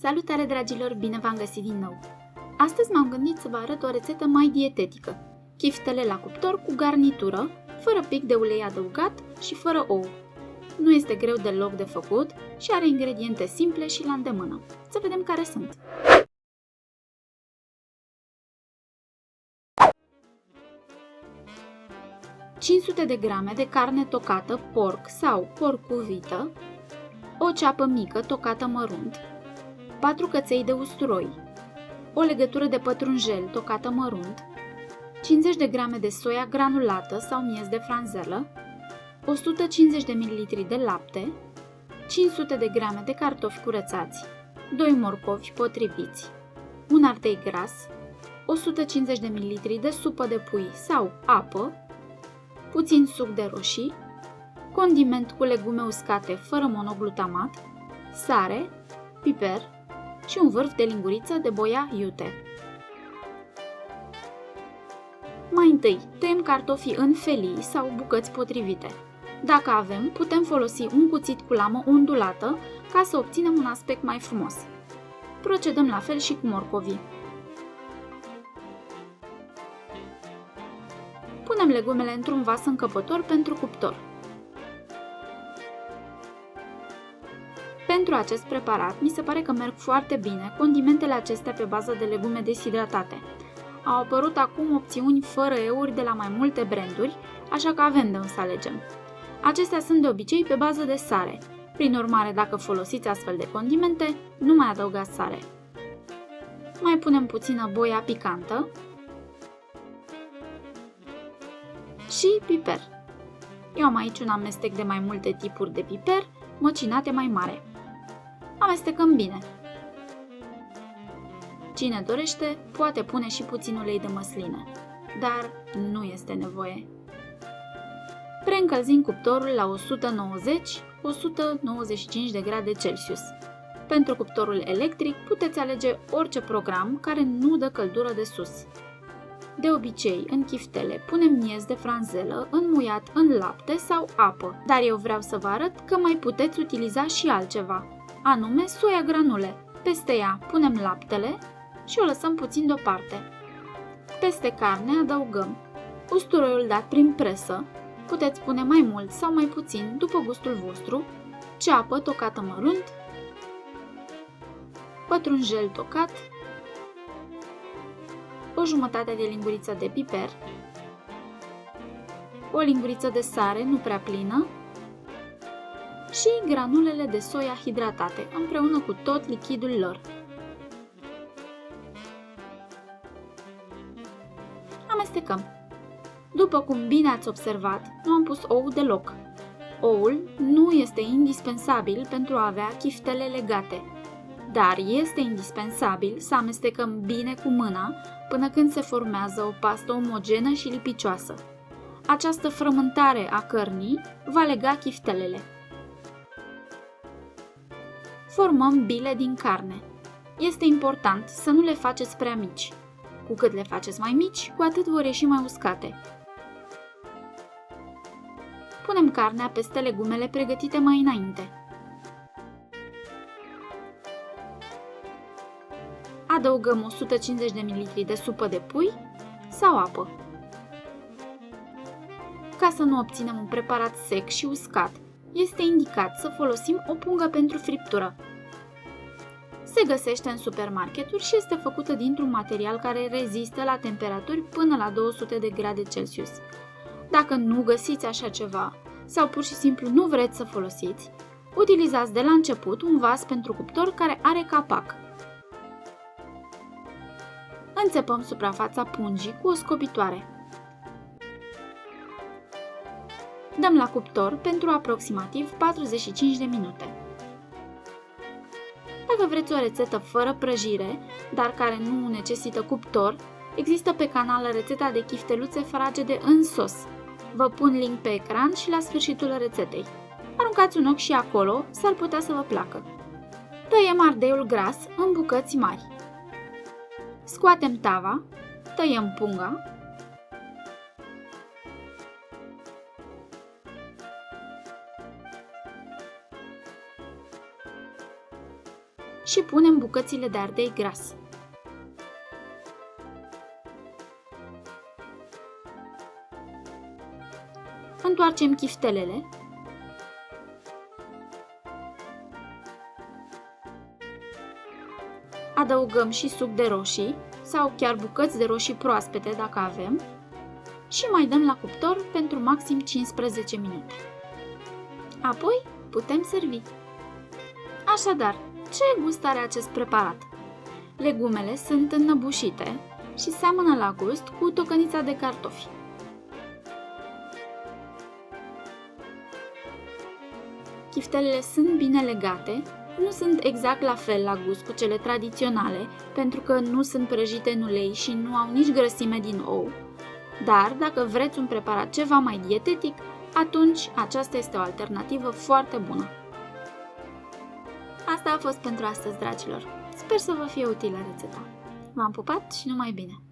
Salutare dragilor, bine v-am găsit din nou! Astăzi m-am gândit să vă arăt o rețetă mai dietetică. Chiftele la cuptor cu garnitură, fără pic de ulei adăugat și fără ou. Nu este greu deloc de făcut și are ingrediente simple și la îndemână. Să vedem care sunt. ...500 de grame de carne tocată porc sau porc cu vită, o ceapă mică tocată mărunt, 4 căței de usturoi, o legătură de pătrunjel tocată mărunt, 50 de grame de soia granulată sau miez de franzelă, 150 de ml de lapte, 500 de grame de cartofi curățați, 2 morcovi potriviți, un ardei gras, 150 de ml de supă de pui sau apă, puțin suc de roșii, condiment cu legume uscate fără monoglutamat, sare, piper și un vârf de linguriță de boia iute. Mai întâi, tăiem cartofii în felii sau bucăți potrivite. Dacă avem, putem folosi un cuțit cu lamă ondulată ca să obținem un aspect mai frumos. Procedăm la fel și cu morcovii. Punem legumele într-un vas încăpător pentru cuptor. Pentru acest preparat, mi se pare că merg foarte bine condimentele acestea pe bază de legume deshidratate. Au apărut acum opțiuni fără euri de la mai multe branduri, așa că avem de unde să alegem. Acestea sunt de obicei pe bază de sare. Prin urmare, dacă folosiți astfel de condimente, nu mai adăugați sare. Mai punem puțină boia picantă și piper. Eu am aici un amestec de mai multe tipuri de piper, măcinate mai mare. Amestecăm bine. Cine dorește, poate pune și puțin ulei de măsline, dar nu este nevoie. Preîncălzim cuptorul la 190-195 de grade Celsius. Pentru cuptorul electric puteți alege orice program care nu dă căldură de sus. De obicei, în chiftele punem miez de franzelă înmuiat în lapte sau apă, dar eu vreau să vă arăt că mai puteți utiliza și altceva, anume soia granule. Peste ea punem laptele și o lăsăm puțin deoparte. Peste carne adăugăm usturoiul dat prin presă, puteți pune mai mult sau mai puțin după gustul vostru, ceapă tocată mărunt, pătrunjel tocat, o jumătate de linguriță de piper, o linguriță de sare nu prea plină și granulele de soia hidratate împreună cu tot lichidul lor. Amestecăm. După cum bine ați observat, nu am pus ou deloc. Oul nu este indispensabil pentru a avea chiftele legate, dar este indispensabil să amestecăm bine cu mâna până când se formează o pastă omogenă și lipicioasă. Această frământare a cărnii va lega chiftelele. Formăm bile din carne. Este important să nu le faceți prea mici. Cu cât le faceți mai mici, cu atât vor ieși mai uscate. Punem carnea peste legumele pregătite mai înainte. Adăugăm 150 de ml de supă de pui sau apă. Ca să nu obținem un preparat sec și uscat, este indicat să folosim o pungă pentru friptură. Se găsește în supermarketuri și este făcută dintr-un material care rezistă la temperaturi până la 200 de grade Celsius. Dacă nu găsiți așa ceva sau pur și simplu nu vreți să folosiți, utilizați de la început un vas pentru cuptor care are capac. Înțepăm suprafața pungii cu o scobitoare. Dăm la cuptor pentru aproximativ 45 de minute. Dacă vreți o rețetă fără prăjire, dar care nu necesită cuptor, există pe canal rețeta de chifteluțe fragede în sos. Vă pun link pe ecran și la sfârșitul rețetei. Aruncați un ochi și acolo, s-ar putea să vă placă. Tăiem ardeiul gras în bucăți mari. Scoatem tava, tăiem punga și punem bucățile de ardei gras. Întoarcem chiftelele. Adăugăm și suc de roșii sau chiar bucăți de roșii proaspete dacă avem și mai dăm la cuptor pentru maxim 15 minute. Apoi putem servi. Așadar, ce gust are acest preparat? Legumele sunt înnăbușite și seamănă la gust cu tocănița de cartofi. Chiftelele sunt bine legate, nu sunt exact la fel la gust cu cele tradiționale, pentru că nu sunt prăjite în ulei și nu au nici grăsime din ou. Dar dacă vreți un preparat ceva mai dietetic, atunci aceasta este o alternativă foarte bună. Asta a fost pentru astăzi, dragilor. Sper să vă fie utilă rețeta. V-am pupat și numai bine!